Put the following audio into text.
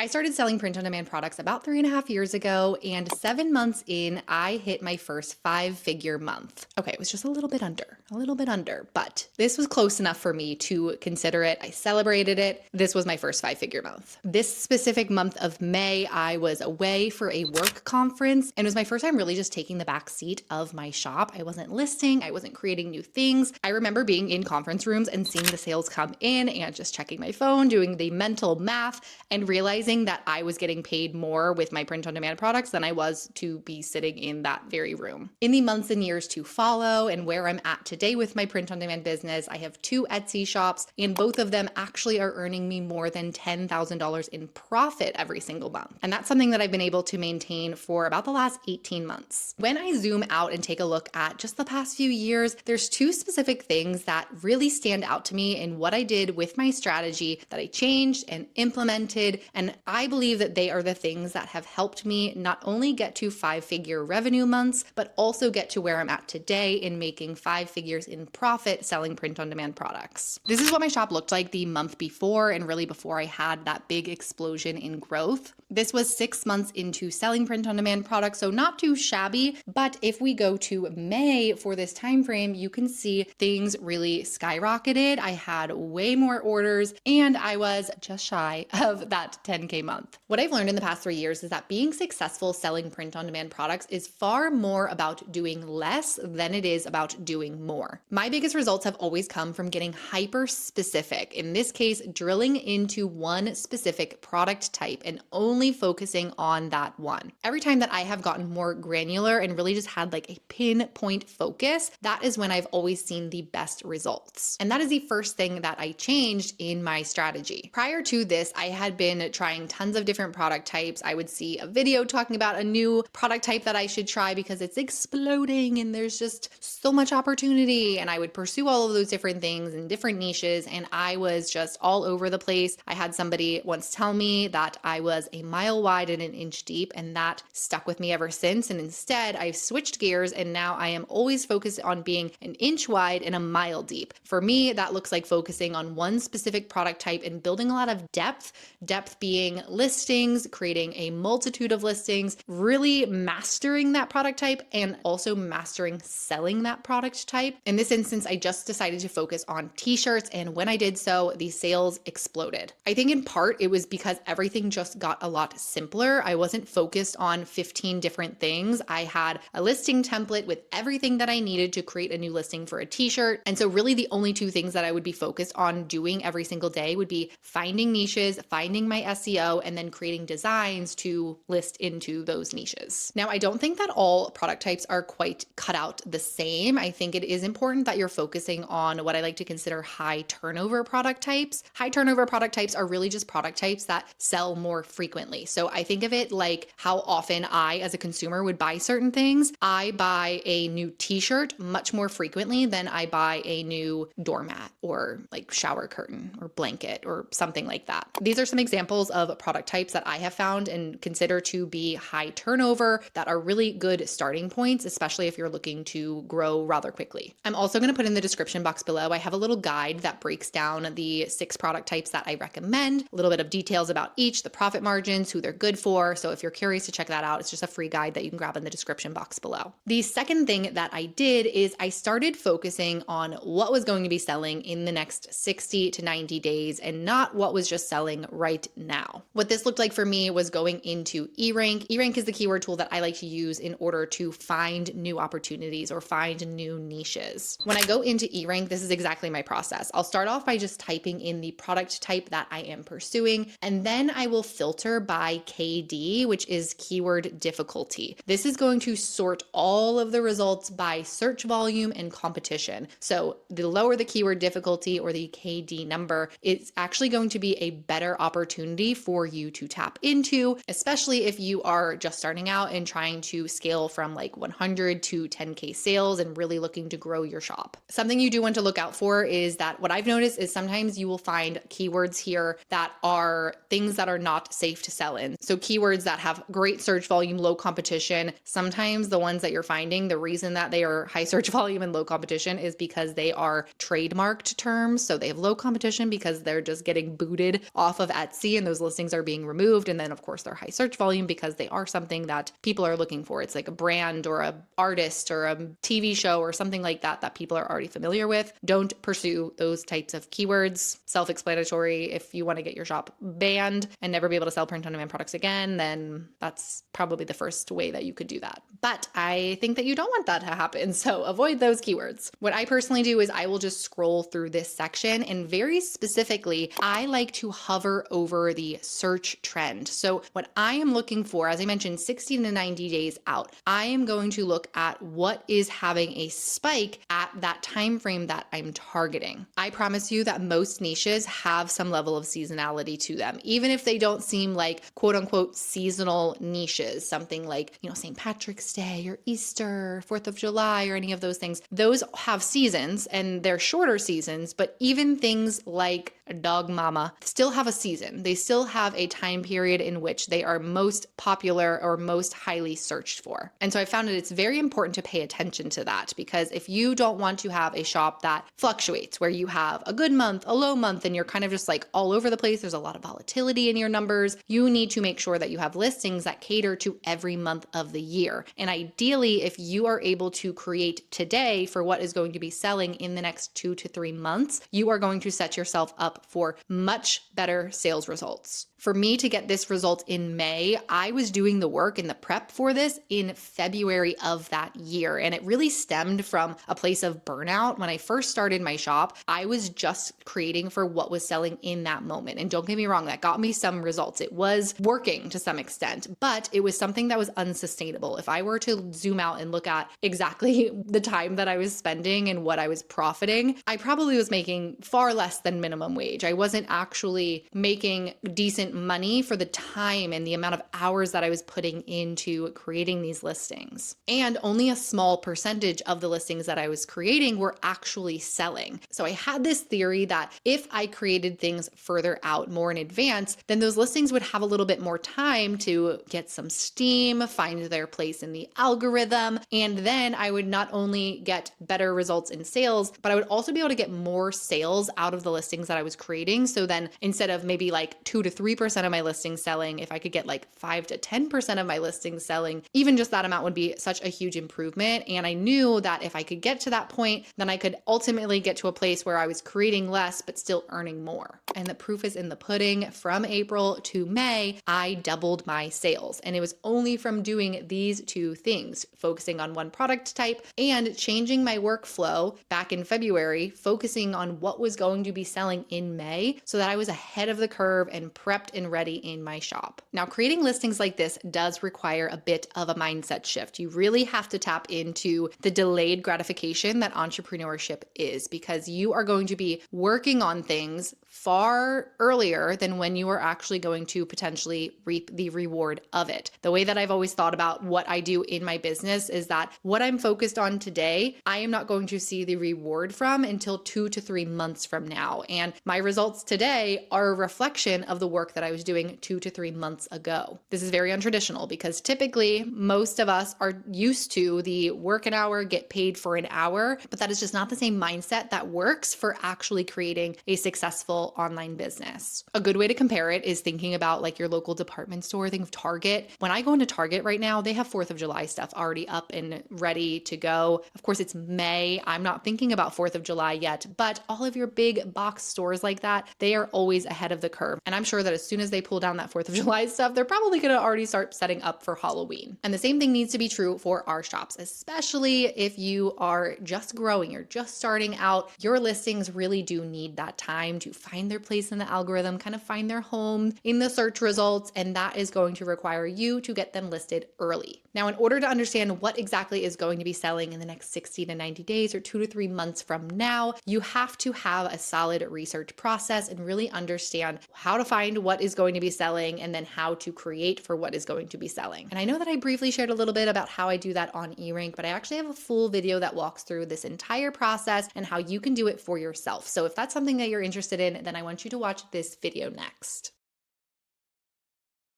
I started selling print on demand products about 3.5 years ago, and 7 months in, I hit my first 5-figure month. Okay, it was just a little bit under, but this was close enough for me to consider it. I celebrated it. This was my first 5-figure month. This specific month of May, I was away for a work conference, and it was my first time really just taking the back seat of my shop. I wasn't listing, I wasn't creating new things. I remember being in conference rooms and seeing the sales come in and just checking my phone, doing the mental math, and realizing that I was getting paid more with my print on demand products than I was to be sitting in that very room. In the months and years to follow, and where I'm at today with my print on demand business, I have 2 Etsy shops, and both of them actually are earning me more than $10,000 in profit every single month. And that's something that I've been able to maintain for about the last 18 months. When I zoom out and take a look at just the past few years, there's 2 specific things that really stand out to me in what I did with my strategy that I changed and implemented. And I believe that they are the things that have helped me not only get to 5-figure revenue months, but also get to where I'm at today in making 5 figures in profit selling print on demand products. This is what my shop looked like the month before, and really before I had that big explosion in growth. This was 6 months into selling print on demand products, so not too shabby. But if we go to May for this time frame, you can see things really skyrocketed. I had way more orders, and I was just shy of that 10K month. What I've learned in the past 3 years is that being successful selling print on demand products is far more about doing less than it is about doing more. My biggest results have always come from getting hyper specific. In this case, drilling into one specific product type and only focusing on that one. Every time that I have gotten more granular and really just had like a pinpoint focus, that is when I've always seen the best results. And that is the first thing that I changed in my strategy. Prior to this, I had been trying tons of different product types. I would see a video talking about a new product type that I should try because it's exploding and there's just so much opportunity. And I would pursue all of those different things in different niches, and I was just all over the place. I had somebody once tell me that I was a mile wide and an inch deep, and that stuck with me ever since. And instead, I've switched gears, and now I am always focused on being an inch wide and a mile deep. For me, that looks like focusing on one specific product type and building a lot of depth being listings, creating a multitude of listings, really mastering that product type, and also mastering selling that product type. In this instance, I just decided to focus on t-shirts, and when I did so, the sales exploded. I think in part it was because everything just got a lot simpler. I wasn't focused on 15 different things. I had a listing template with everything that I needed to create a new listing for a t-shirt. And so really the only 2 things that I would be focused on doing every single day would be finding niches, finding my SEO, and then creating designs to list into those niches. Now, I don't think that all product types are quite cut out the same. I think it is important that you're focusing on what I like to consider high turnover product types. High turnover product types are really just product types that sell more frequently. So I think of it like how often I, as a consumer, would buy certain things. I buy a new t-shirt much more frequently than I buy a new doormat or like shower curtain or blanket or something like that. These are some examples of product types that I have found and consider to be high turnover that are really good starting points, especially if you're looking to grow rather quickly. I'm also going to put in the description box below, I have a little guide that breaks down the 6 product types that I recommend, a little bit of details about each, the profit margins, who they're good for. So if you're curious to check that out, it's just a free guide that you can grab in the description box below. The second thing that I did is I started focusing on what was going to be selling in the next 60 to 90 days and not what was just selling right now. What this looked like for me was going into eRank. eRank is the keyword tool that I like to use in order to find new opportunities or find new niches. When I go into eRank, this is exactly my process. I'll start off by just typing in the product type that I am pursuing, and then I will filter by KD, which is keyword difficulty. This is going to sort all of the results by search volume and competition. So the lower the keyword difficulty or the KD number, it's actually going to be a better opportunity for you to tap into, especially if you are just starting out and trying to scale from like 100 to 10K sales and really looking to grow your shop. Something you do want to look out for is that what I've noticed is sometimes you will find keywords here that are things that are not safe to sell in. So keywords that have great search volume, low competition. Sometimes the ones that you're finding, the reason that they are high search volume and low competition is because they are trademarked terms. So they have low competition because they're just getting booted off of Etsy and those listings listings are being removed. And then of course they're high search volume because they are something that people are looking for. It's like a brand or a artist or a TV show or something like that that people are already familiar with. Don't pursue those types of keywords. Self-explanatory. If you want to get your shop banned and never be able to sell print-on-demand products again, then that's probably the first way that you could do that. But I think that you don't want that to happen, so avoid those keywords. What I personally do is I will just scroll through this section, and very specifically, I like to hover over the search trend. So what I am looking for, as I mentioned, 60 to 90 days out, I am going to look at what is having a spike at that time frame that I'm targeting. I promise you that most niches have some level of seasonality to them, even if they don't seem like quote unquote seasonal niches, something like, St. Patrick's Day or Easter, 4th of July, or any of those things. Those have seasons and they're shorter seasons, but even things like Dog Mama still have a season. They still have a time period in which they are most popular or most highly searched for. And so I found that it's very important to pay attention to that, because if you don't want to have a shop that fluctuates, where you have a good month, a low month, and you're kind of just like all over the place, there's a lot of volatility in your numbers, you need to make sure that you have listings that cater to every month of the year. And ideally, if you are able to create today for what is going to be selling in the next 2 to 3 months, you are going to set yourself up for much better sales results. For me to get this result in May, I was doing the work and the prep for this in February of that year. And it really stemmed from a place of burnout. When I first started my shop, I was just creating for what was selling in that moment. And don't get me wrong, that got me some results. It was working to some extent, but it was something that was unsustainable. If I were to zoom out and look at exactly the time that I was spending and what I was profiting, I probably was making far less than minimum wage. I wasn't actually making decent money for the time and the amount of hours that I was putting into creating these listings. And only a small percentage of the listings that I was creating were actually selling. So I had this theory that if I created things further out, more in advance, then those listings would have a little bit more time to get some steam, find their place in the algorithm, and then I would not only get better results in sales, but I would also be able to get more sales out of the listings that I was creating. So then instead of maybe like 2 to 3% of my listings selling, if I could get like 5 to 10% of my listings selling, even just that amount would be such a huge improvement. And I knew that if I could get to that point, then I could ultimately get to a place where I was creating less, but still earning more. And the proof is in the pudding. From April to May, I doubled my sales. And it was only from doing these two things, focusing on one product type and changing my workflow back in February, focusing on what was going to be selling in May so that I was ahead of the curve and prepped and ready in my shop. Now, creating listings like this does require a bit of a mindset shift. You really have to tap into the delayed gratification that entrepreneurship is, because you are going to be working on things far earlier than when you are actually going to potentially reap the reward of it. The way that I've always thought about what I do in my business is that what I'm focused on today, I am not going to see the reward from until 2 to 3 months from now. And my results today are a reflection of the work that I was doing 2 to 3 months ago. This is very untraditional because typically most of us are used to the work an hour, get paid for an hour, but that is just not the same mindset that works for actually creating a successful online business. A good way to compare it is thinking about like your local department store. Think of Target. When I go into Target right now, they have 4th of July stuff already up and ready to go. Of course, it's May. I'm not thinking about 4th of July yet, but all of your big box stores like that, they are always ahead of the curve. And I'm sure that as soon as they pull down that 4th of July stuff, they're probably going to already start setting up for Halloween. And the same thing needs to be true for our shops, especially if you are just growing, you're just starting out. Your listings really do need that time to find their place in the algorithm, kind of find their home in the search results, and that is going to require you to get them listed early. Now, in order to understand what exactly is going to be selling in the next 60 to 90 days or 2 to 3 months from now, you have to have a solid research process and really understand how to find what is going to be selling and then how to create for what is going to be selling. And I know that I briefly shared a little bit about how I do that on eRank, but I actually have a full video that walks through this entire process and how you can do it for yourself. So if that's something that you're interested in, then I want you to watch this video next.